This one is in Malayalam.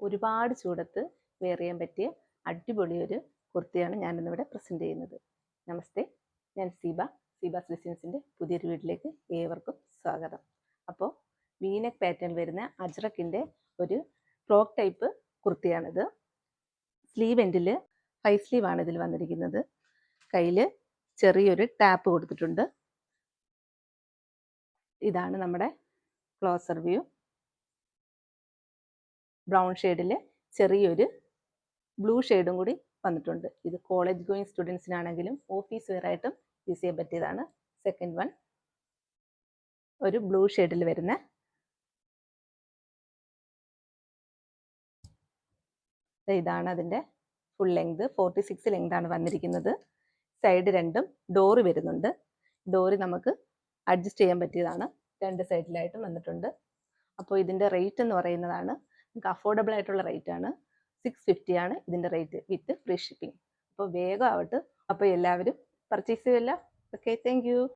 ഒരുപാട് ചൂടത്ത് വെയർ ചെയ്യാൻ പറ്റിയ അടിപൊളി ഒരു കുർത്തിയാണ് ഞാനിന്നിവിടെ പ്രസൻറ്റ് ചെയ്യുന്നത്. നമസ്തേ, ഞാൻ സീബാസ് ഡിസൈൻസിൻ്റെ പുതിയൊരു വീട്ടിലേക്ക് ഏവർക്കും സ്വാഗതം. അപ്പോൾ വീനെക്ക് പാറ്റേൺ വരുന്ന അജ്രക്കിൻ്റെ ഒരു ഫ്രോക്ക് ടൈപ്പ് കുർത്തിയാണിത്. സ്ലീവ് എൻഡിൽ 5 സ്ലീവാണ് ഇതിൽ വന്നിരിക്കുന്നത്. കയ്യിൽ ചെറിയൊരു ടാപ്പ് കൊടുത്തിട്ടുണ്ട്. ഇതാണ് നമ്മുടെ ക്ലോസർ വ്യൂ. ബ്രൗൺ ഷെയ്ഡിൽ ചെറിയൊരു ബ്ലൂ ഷെയ്ഡും കൂടി വന്നിട്ടുണ്ട്. ഇത് കോളേജ് ഗോയിങ് സ്റ്റുഡൻസിനാണെങ്കിലും ഓഫീസ് വെയർ ആയിട്ടും യൂസ് ചെയ്യാൻ പറ്റിയതാണ്. സെക്കൻഡ് വൺ ഒരു ബ്ലൂ ഷെയ്ഡിൽ വരുന്ന ഇതാണ് അതിൻ്റെ ഫുൾ ലെങ്ത്. 46 ലെങ്താണ് വന്നിരിക്കുന്നത്. സൈഡ് രണ്ടും ഡോറ് വരുന്നുണ്ട്. ഡോറ് നമുക്ക് അഡ്ജസ്റ്റ് ചെയ്യാൻ പറ്റിയതാണ്. രണ്ട് സൈഡിലായിട്ടും വന്നിട്ടുണ്ട്. അപ്പോൾ ഇതിൻ്റെ റേറ്റ് എന്ന് പറയുന്നതാണ് നമുക്ക് അഫോർഡബിൾ ആയിട്ടുള്ള റേറ്റ് ആണ്. 650 ആണ് ഇതിൻ്റെ റേറ്റ് വിത്ത് ഫ്രീ ഷിപ്പിംഗ്. അപ്പോൾ വേഗം ആവട്ടെ. അപ്പോൾ എല്ലാവരും പർച്ചേസ് ചെയ്യുമല്ലോ. Okay, thank you.